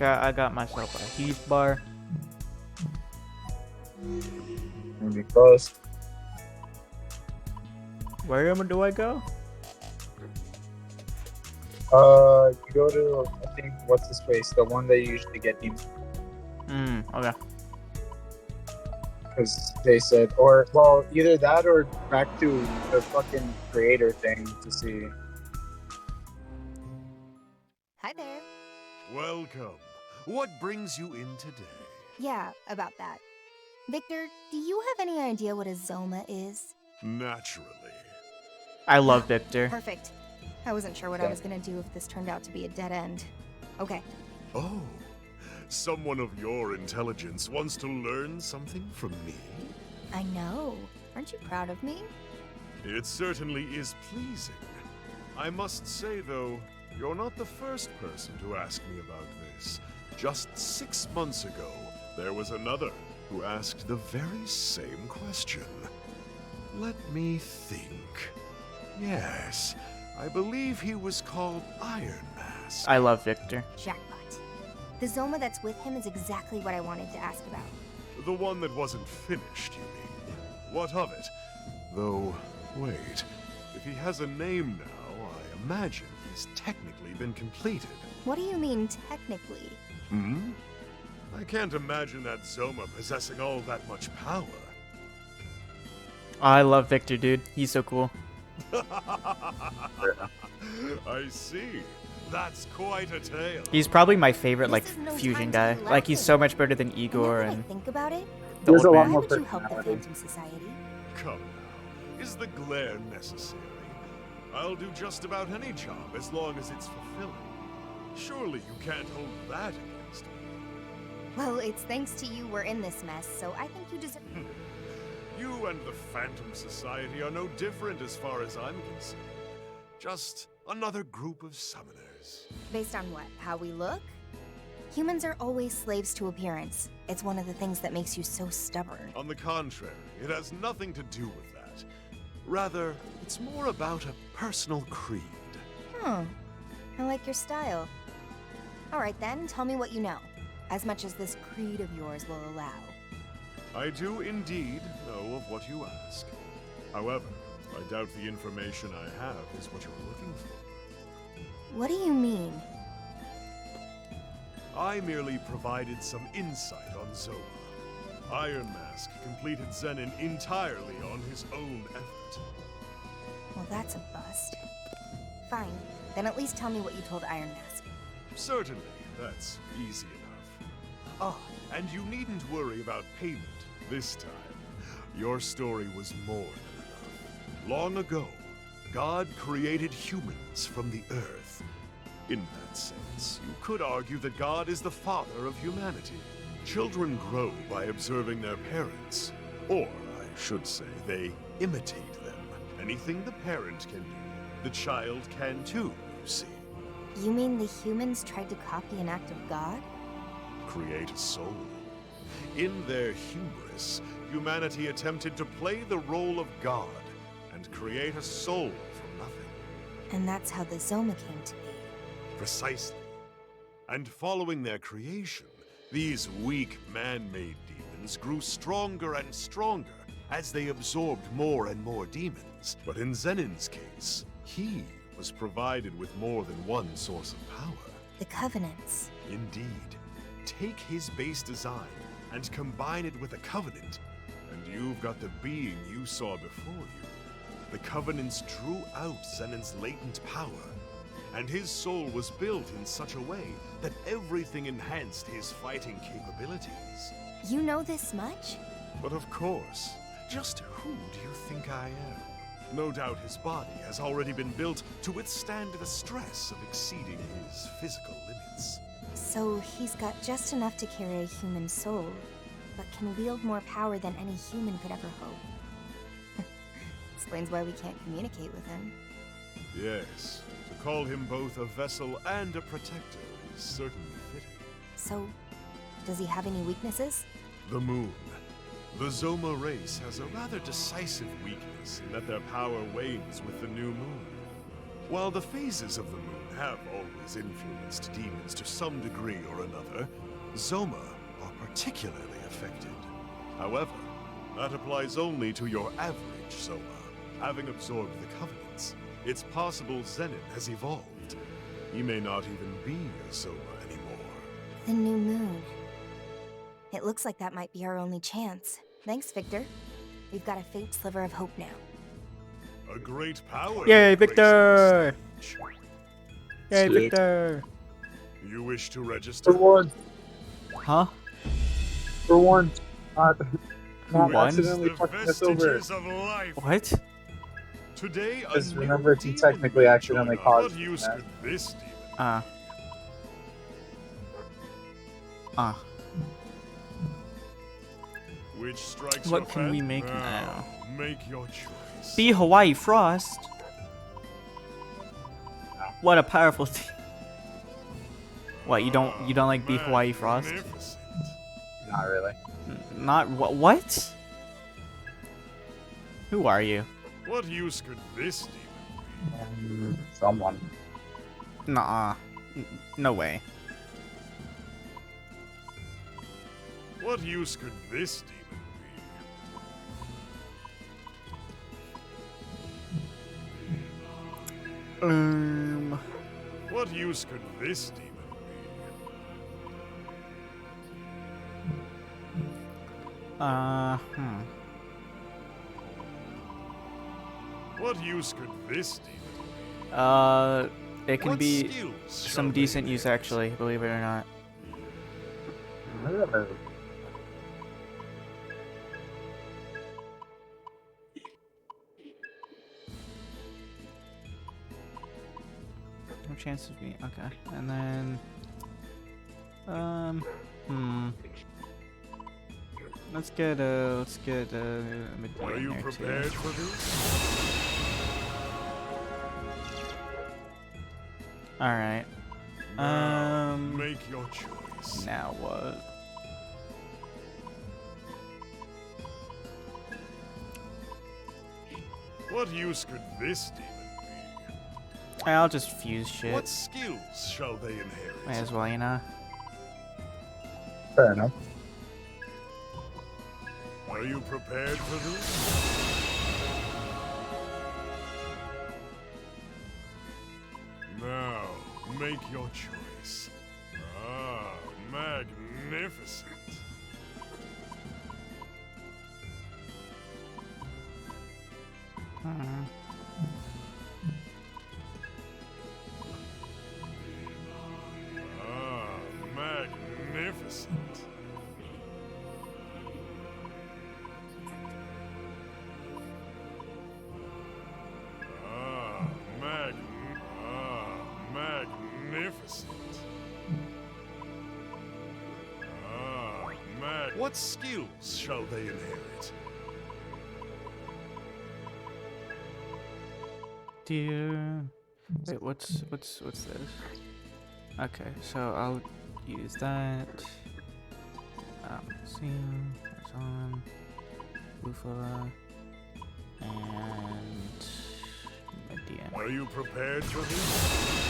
chat, I got myself a heat bar. Maybe close. Where do I go? You go to, I think, what's the space? The one that you usually get demons. Okay. Because they said, or, well, either that or back to the fucking creator thing to see. Hi there. Welcome. What brings you in today? Yeah, about that. Victor, do you have any idea what a Zoma is? Naturally. I love Victor. Perfect. I wasn't sure what I was gonna do if this turned out to be a dead end. Okay. Oh, someone of your intelligence wants to learn something from me? I know. Aren't you proud of me? It certainly is pleasing. I must say, though, you're not the first person to ask me about this. Just 6 months ago, there was another who asked the very same question. Let me think. Yes, I believe he was called Iron Mask. I love Victor. Jackpot. The Zoma that's with him is exactly what I wanted to ask about. The one that wasn't finished, you mean? What of it? Though, wait. If he has a name now, I imagine he's technically been completed. What do you mean, technically? I can't imagine that Zoma possessing all that much power. I love Victor, dude. He's so cool. I see. That's quite a tale. He's probably my favorite, like, This is no fusion time guy. to be Like, he's laughing. so much better than And Igor now that I and think about it, the There's old a lot man. why more would you help the personality. Phantom Society? Come now. Is the glare necessary? I'll do just about any job as long as it's fulfilling. Surely you can't hold that against me. Well, it's thanks to you we're in this mess, so I think you deserve... You and the Phantom Society are no different as far as I'm concerned. Just another group of summoners. Based on what? How we look? Humans are always slaves to appearance. It's one of the things that makes you so stubborn. On the contrary, it has nothing to do with that. Rather, it's more about a personal creed. I like your style. Alright then, tell me what you know. As much as this creed of yours will allow. I do indeed know of what you ask. However, I doubt the information I have is what you're looking for. What do you mean? I merely provided some insight on Zoma. Iron Mask completed Zenin entirely on his own effort. Well, that's a bust. Fine. Then at least tell me what you told Iron Mask. Certainly, that's easy enough. Ah, and you needn't worry about payment this time. Your story was more than enough. Long ago, God created humans from the earth. In that sense, you could argue that God is the father of humanity. Children grow by observing their parents. Or, I should say, they imitate them. Anything the parent can do, the child can too, you see. You mean the humans tried to copy an act of God? Create a soul. In their hubris, humanity attempted to play the role of God and create a soul from nothing. And that's how the Zoma came to be. Precisely. And following their creation, these weak man-made demons grew stronger and stronger as they absorbed more and more demons. But in Zenin's case, he was provided with more than one source of power. The Covenants. Indeed. Take his base design and combine it with a Covenant, and you've got the being you saw before you. The Covenants drew out Zenin's latent power, and his soul was built in such a way that everything enhanced his fighting capabilities. You know this much? But of course, just who do you think I am? No doubt his body has already been built to withstand the stress of exceeding his physical limits. So he's got just enough to carry a human soul, but can wield more power than any human could ever hope. Explains why we can't communicate with him. Yes, to call him both a vessel and a protector is certainly fitting. So, does he have any weaknesses? The moon. The Zoma race has a rather decisive weakness in that their power wanes with the new moon. While the phases of the moon have always influenced demons to some degree or another, Zoma are particularly affected. However, that applies only to your average Zoma. Having absorbed the Covenants, it's possible Zenon has evolved. He may not even be a Zoma anymore. The new moon. It looks like that might be our only chance. Thanks, Victor. We've got a faint sliver of hope now. A great power. Yay, that graces Victor! the stage. Yay, Sweet. Victor! You wish to For register? once, Huh? for once, not won? accidentally The fucking us over. vestiges of life. What? Today, a Because new remember, he demon technically will accidentally join us. caused What use that. could this demon? Which strikes What your can we fan? make now? Make your choice. Be Hawaii Frost. What a powerful team. What, you don't like Be Hawaii Frost? Magnificent. Not really. Not what? Who are you? What use could this demon Someone. Nuh-uh. No way. be? What use could this demon be? What use could this demon be? What use could this demon be? It can What be skills some shall decent they use inherit? actually, believe it or not. No chance of me. Okay, and then let's get Are Medea you there prepared too. for this? All right. Now, make your choice. Now what? What use could this demon be? I'll just fuse shit. What skills shall they inherit? Might as well, you know. Fair enough. Are you prepared for this? Now, make your choice. Ah, magnificent. Ah, magnificent. Magnificent. What skills shall they inherit? Dear. Wait, what's this? Okay, so I'll use that. See, on Bufala, and Medea. Are you prepared for this?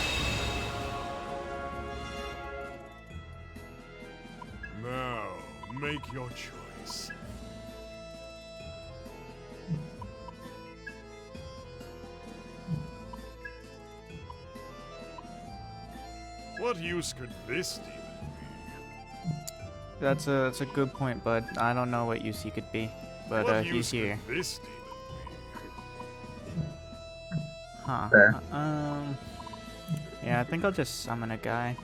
Now, make your choice. What use could this demon be? That's a good point, bud. I don't know what use he could be, but What he's use here. could this demon Huh. Fair. Yeah, I think I'll just summon a guy. be?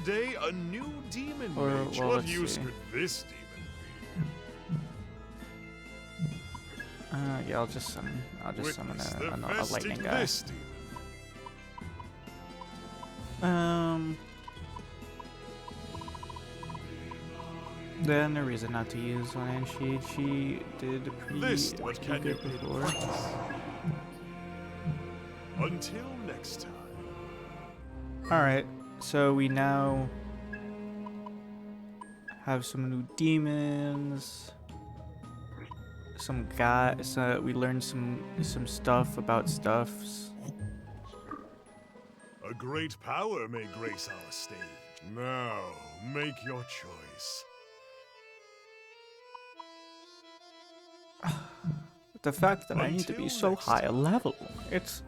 Today, a new demon Or, mage. well, What let's use see. could this demon Yeah, I'll just summon. I'll be? just summon Witness the a vestige lightning guy. this demon. Then no reason not to use one, and she did This pretty what can you good pay the before. price? Until next time. Alright, so we now have some new demons. Some guys, we learned some stuff about stuffs. A great power may grace our stage. Now, make your choice. The fact that I need to be Until so next high a time. level, it's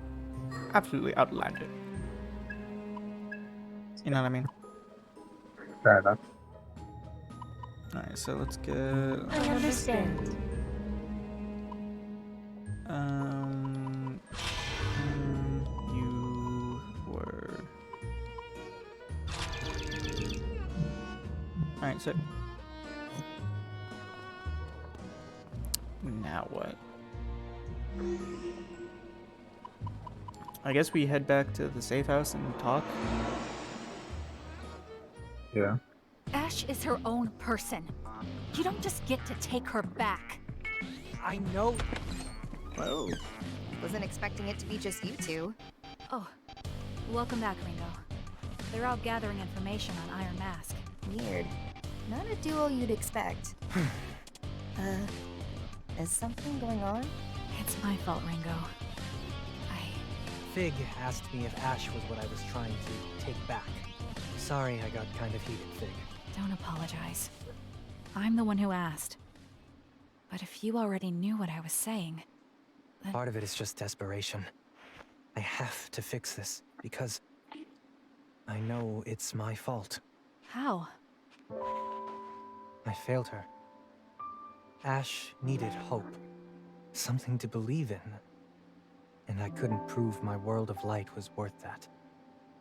absolutely outlandish. You know what I mean? Fair enough. Alright, so let's get... I understand. You were... Alright, so... Now what? I guess we head back to the safe house and talk. Yeah. Ash is her own person. You don't just get to take her back. I know. Whoa. Wasn't expecting it to be just you two. Oh, welcome back, Ringo. They're out gathering information on Iron Mask. Weird. Not a duo you'd expect. Is something going on? It's my fault, Ringo. Fig asked me if Ash was what I was trying to take back. Sorry I got kind of heated, Fig. Don't apologize. I'm the one who asked. But if you already knew what I was saying, then... Part of it is just desperation. I have to fix this, because I know it's my fault. How? I failed her. Ash needed hope. Something to believe in. And I couldn't prove my world of light was worth that.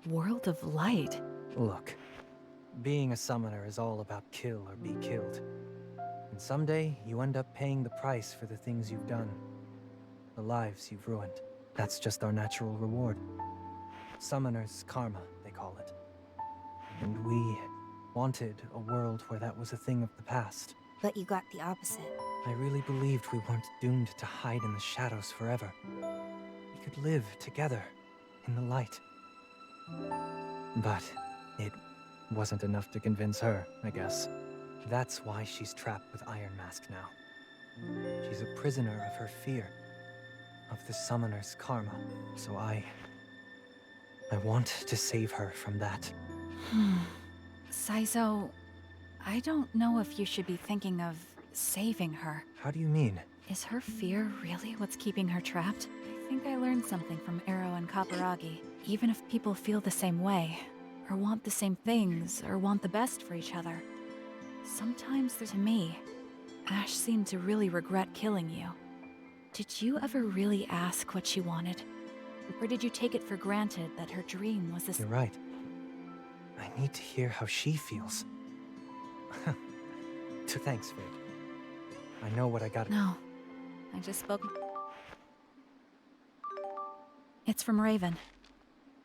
World of Light? Look, being a summoner is all about kill or be killed. And someday, you end up paying the price for the things you've done. The lives you've ruined. That's just our natural reward. Summoner's karma, they call it. And we wanted a world where that was a thing of the past. But you got the opposite. I really believed we weren't doomed to hide in the shadows forever. We could live together in the light. But it wasn't enough to convince her, I guess. That's why she's trapped with Iron Mask now. She's a prisoner of her fear, of the summoner's karma. So I want to save her from that. Saizo, I don't know if you should be thinking of saving her. How do you mean? Is her fear really what's keeping her trapped? I think I learned something from Arrow and Kaparagi. Even if people feel the same way, or want the same things, or want the best for each other, sometimes to me, Ash seemed to really regret killing you. Did you ever really ask what she wanted? Or did you take it for granted that her dream was this? You're right. I need to hear how she feels. Thanks, Fig. I know what I got. No, I just spoke. It's from Raven.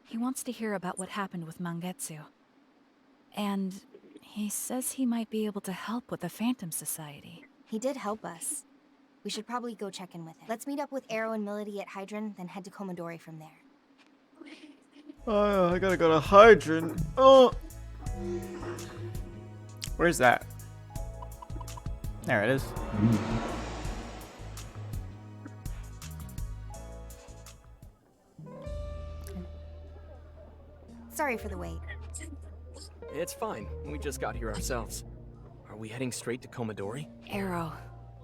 He wants to hear about what happened with Mangetsu. And he says he might be able to help with the Phantom Society. He did help us. We should probably go check in with him. Let's meet up with Arrow and Melody at Hydron, then head to Komodori from there. Oh, I gotta go to Hydrant. Oh! Where's that? There it is. Sorry for the wait. It's fine. We just got here ourselves. Are we heading straight to Komodori? Arrow,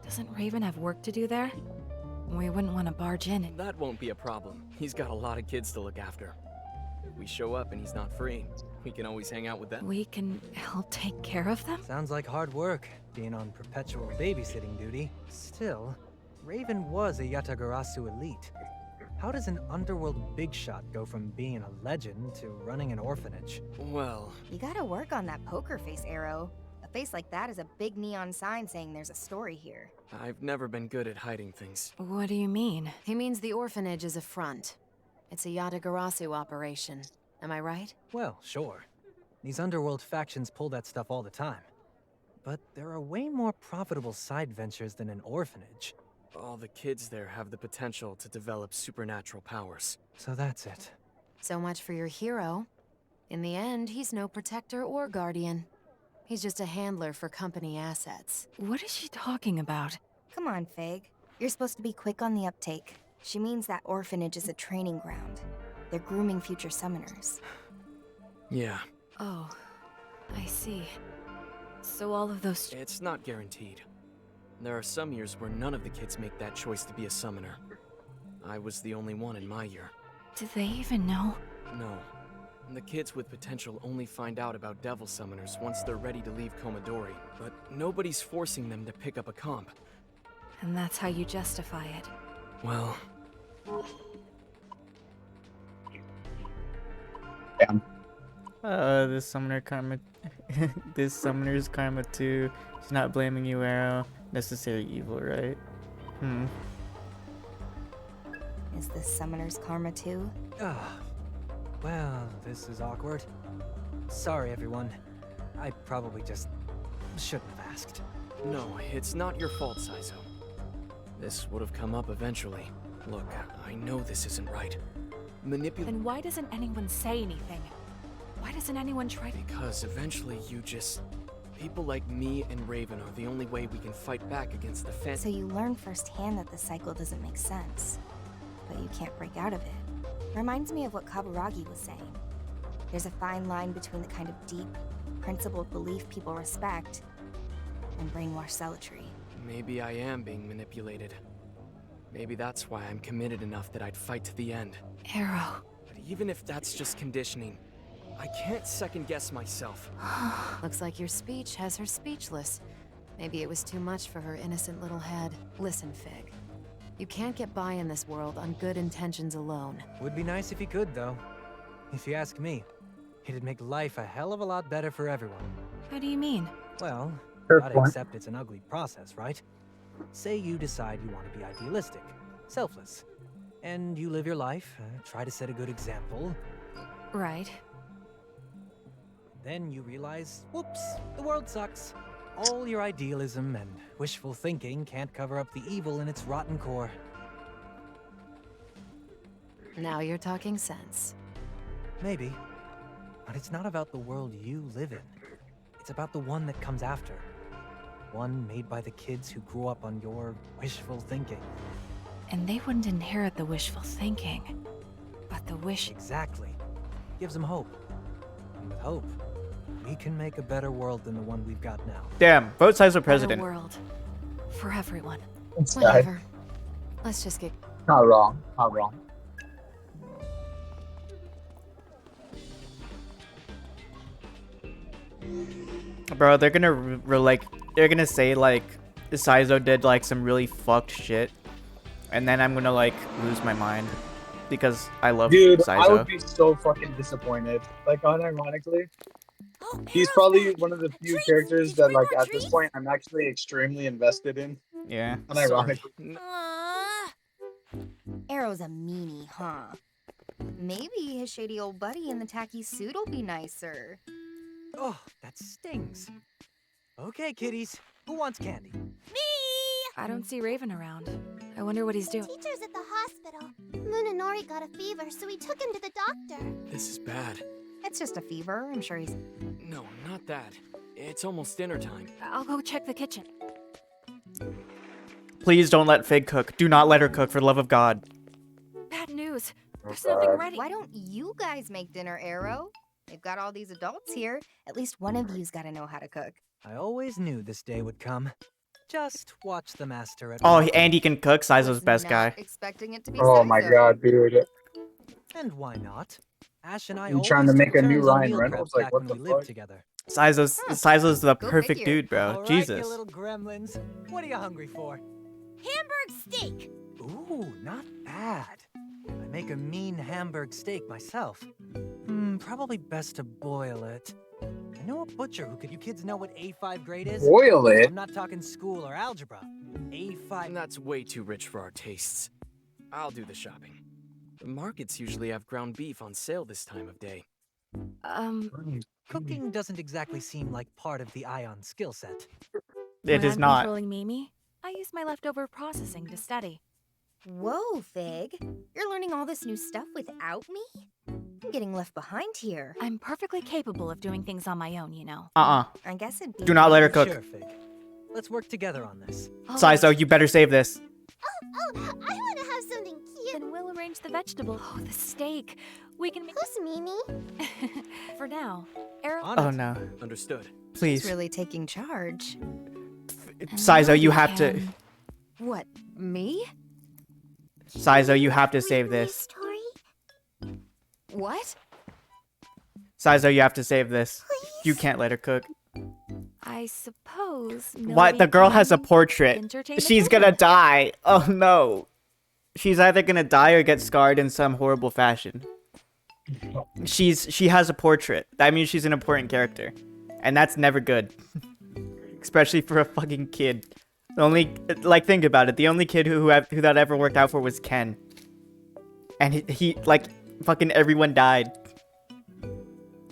doesn't Raven have work to do there? We wouldn't want to barge in and... That won't be a problem. He's got a lot of kids to look after. If we show up and he's not free, we can always hang out with them. We can help take care of them? Sounds like hard work, being on perpetual babysitting duty. Still, Raven was a Yatagarasu elite. How does an underworld big shot go from being a legend to running an orphanage? Well... You gotta work on that poker face, Arrow. A face like that is a big neon sign saying there's a story here. I've never been good at hiding things. What do you mean? He means the orphanage is a front. It's a Yatagarasu operation. Am I right? Well, sure. These underworld factions pull that stuff all the time. But there are way more profitable side ventures than an orphanage. All the kids there have the potential to develop supernatural powers. So that's it. So much for your hero. In the end, he's no protector or guardian. He's just a handler for company assets. What is she talking about? Come on, Fig. You're supposed to be quick on the uptake. She means that orphanage is a training ground. They're grooming future summoners. Yeah, Oh, I see. So all of those... it's not guaranteed. There are some years where none of the kids make that choice to be a summoner. I was the only one in my year. Do they even know? No. The kids with potential only find out about devil summoners once they're ready to leave Komodori, but nobody's forcing them to pick up a comp. And that's how you justify it. Well, Damn. This summoner karma, this summoner's karma too. She's not blaming you, Arrow. Necessary evil, right? Is this summoner's karma too? Ah, well, this is awkward. Sorry, everyone. I probably just shouldn't have asked. no, it's not your fault, Saizo. This would have come up eventually. Look, I know this isn't right. Then why doesn't anyone say anything? Why doesn't anyone try to... Because eventually you just... People like me and Raven are the only way we can fight back against the So you learn firsthand that the cycle doesn't make sense, but you can't break out of it. Reminds me of what Kaburagi was saying. There's a fine line between the kind of deep, principled belief people respect and brainwashed zealotry. Maybe I am being manipulated. Maybe that's why I'm committed enough that I'd fight to the end. Arrow. But even if that's just conditioning, I can't second guess myself. Looks like your speech has her speechless. Maybe it was too much for her innocent little head. Listen, Fig. You can't get by in this world on good intentions alone. Would be nice if you could, though. If you ask me, it'd make life a hell of a lot better for everyone. How do you mean? Well, Fair gotta point. accept it's an ugly process, right? Say you decide you want to be idealistic, selfless, and you live your life, try to set a good example. Right. Then you realize, whoops, the world sucks. All your idealism and wishful thinking can't cover up the evil in its rotten core. Now you're talking sense. Maybe. But it's not about the world you live in. It's about the one that comes after. One made by the kids who grew up on your wishful thinking. And they wouldn't inherit the wishful thinking, but the wish... Exactly. Gives them hope. And with hope, we can make a better world than the one we've got now. Damn, both sides are better president. world. For everyone. It's Whatever. Let's just get... not wrong. Not wrong. Bro, they're gonna they're gonna say like Saizo did like some really fucked shit, and then I'm gonna like lose my mind because I love Dude, Saizo. I would be so fucking disappointed. Like, unironically, he's probably one of the few characters that, like, at this point, I'm actually extremely invested in. Yeah. Unironically. Arrow's a meanie, huh? Maybe his shady old buddy in the tacky suit will be nicer. Oh, that stings. Okay, kiddies. Who wants candy? I don't see Raven around. I wonder what he's doing. Teacher's at the hospital. Munenori got a fever, so we took him to the doctor. This is bad. It's just a fever. I'm sure he's... No, not that. It's almost dinner time. I'll go check the kitchen. Please don't let Fig cook. Do not let her cook, for the love of God. Bad news. There's God. nothing ready. Why don't you guys make dinner, Arrow? They've got all these adults here. At least one of you's got to know how to cook. I always knew this day would come. Just watch the master at Oh, work. and he can cook. Saizo's Was best not guy. Expecting it to be Oh my Saizo. god, dude. And why not? Ash and I You always trying to took make a new turns on Ryan meal Reynolds? preps Like, back what when the we lived fuck? together. Saizo's the Go perfect figure. dude, bro. All right, Jesus. you little gremlins. What are you hungry for? Hamburg steak! Ooh, not bad. I make a mean Hamburg steak myself. Probably best to boil it. I know a butcher who could... You kids know what A5 grade is? Boil it? I'm not talking school or algebra. A5... And that's way too rich for our tastes. I'll do the shopping. The markets usually have ground beef on sale this time of day. Cooking doesn't exactly seem like part of the Ion skill set. It When is I'm not. controlling Mimi, I use my leftover processing to study. Whoa, Fig. You're learning all this new stuff without me? I'm getting left behind here. I'm perfectly capable of doing things on my own, you know. Uh-uh. I guess it'd be... Do not let her cook. Sure, Fig. Let's work together on this. Oh, Saizo, you better save this. Oh, I want to have something cute. Then we'll arrange the vegetables. Oh, the steak. We can make Who's Mimi? for now. Arrow. Oh no. Understood. Please. He's really taking charge. Saizo, you have to. can- What, me? Saizo, you have to Read save me this. a story? What? Saizo, you have to save this. You can't let her cook. I suppose. What? The Milady girl has a can portrait. entertain the She's children. gonna die. Oh no. She's either gonna die or get scarred in some horrible fashion. She has a portrait. That means she's an important character. And that's never good. Especially for a fucking kid. The only, like, think about it. The only kid who that ever worked out for was Ken. And he like, fucking everyone died.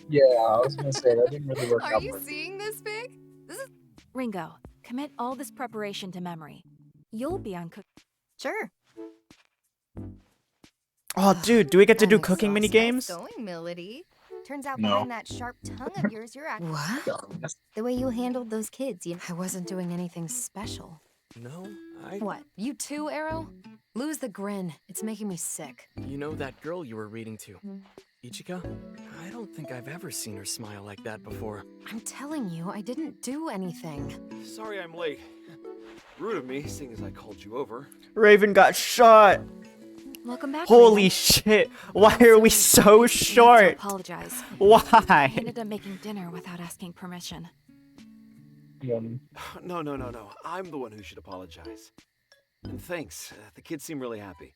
Yeah, I was gonna say that didn't really work Are out. you for me. seeing this, Fig? This is Ringo, commit all this preparation to memory. You'll be on cook. Sure. Oh, dude, do we get to do Nice. cooking mini Nice games? going, Melody. Turns out No. behind that sharp tongue of yours, you're acting what? the way you handled those kids. You I wasn't doing anything special. No, I... What? You too, Arrow? Lose the grin. It's making me sick. You know that girl you were reading to? Ichika? I don't think I've ever seen her smile like that before. I'm telling you, I didn't do anything. Sorry I'm late. Rude of me, seeing as I called you over. Raven got shot. Welcome back. Holy Ringo. shit. Why are we so You have to short? apologize. I Why? ended up making dinner without asking permission. No. I'm the one who should apologize. And thanks. The kids seem really happy.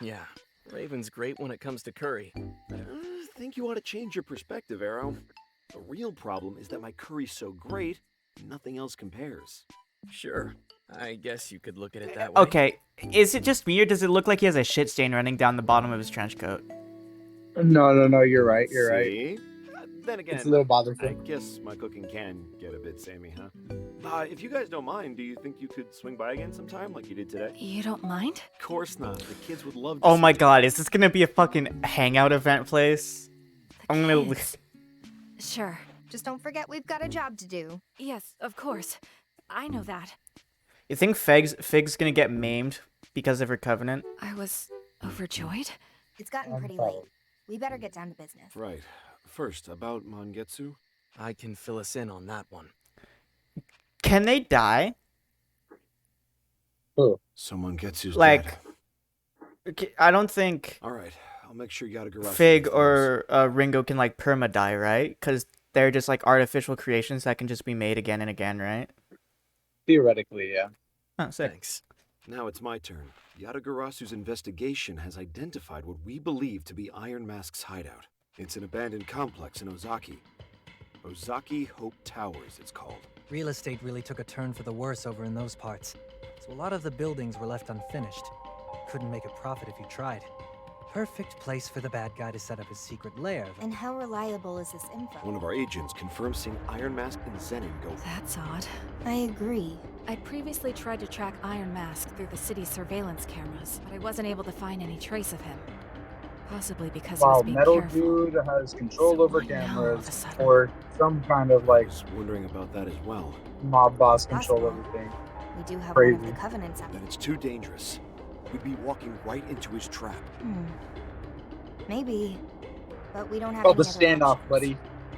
Yeah, Raven's great when it comes to curry. I think you ought to change your perspective, Arrow. The real problem is that my curry's so great, nothing else compares. Sure, I guess you could look at it that way. Okay, is it just me or does it look like he has a shit stain running down the bottom of his trench coat? No, you're right. You're right. See? Then again, It's a little I bothersome. guess my cooking can get a bit samey, huh? If you guys don't mind, do you think you could swing by again sometime like you did today? You don't mind? Of course not. The kids would love to Oh see my you. god, is this gonna be a fucking hangout event place? The I'm gonna. kids. Sure. just don't forget we've got a job to do. Yes, of course. I know that. You think Fig's gonna get maimed because of her covenant? I was overjoyed. It's gotten I'm pretty proud. late. We better get down to business. Right. First, about Mangetsu. I can fill us in on that one. Can they die? So Mangetsu's Like, dead. I don't think All right, I'll make sure Yatagarasu Fig knows. or Ringo can like perma die, right? Because they're just like artificial creations that can just be made again and again, right? Theoretically, yeah. Oh, sick. Thanks. Now it's my turn. Yatagarasu's investigation has identified what we believe to be Iron Mask's hideout. It's an abandoned complex in Ozaki. Ozaki Hope Towers, it's called. Real estate really took a turn for the worse over in those parts, so a lot of the buildings were left unfinished. Couldn't make a profit if you tried. Perfect place for the bad guy to set up his secret lair. And how reliable is this info? One of our agents confirmed seeing Iron Mask and Zenin go. That's odd. I agree. I'd previously tried to track Iron Mask through the city's surveillance cameras, but I wasn't able to find any trace of him. Possibly because he Wow, was being Metal careful. Dude has control So over why now, all of cameras a sudden? or some kind of I like was wondering about that as well. mob boss control Possible. everything. We do have one of Crazy. the Covenants up. That it's too dangerous. We'd be walking right into his trap. Maybe. But we don't have Oh, any the other standoff, options. buddy.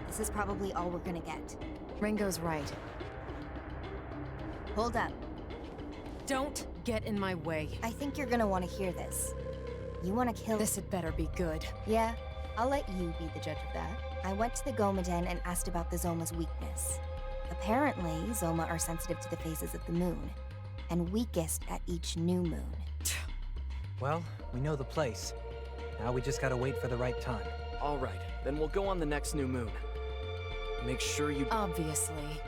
This is probably all we're gonna get. Ringo's right. Hold up. Don't get in my way. I think you're gonna want to hear this. You want to kill This had better be good. Yeah, I'll let you be the judge of that. I went to the Gomaden and asked about the Zoma's weakness. Apparently, Zoma are sensitive to the phases of the moon, and weakest at each new moon. Well, we know the place. Now we just gotta wait for the right time. All right, then we'll go on the next new moon. Make sure you... Obviously.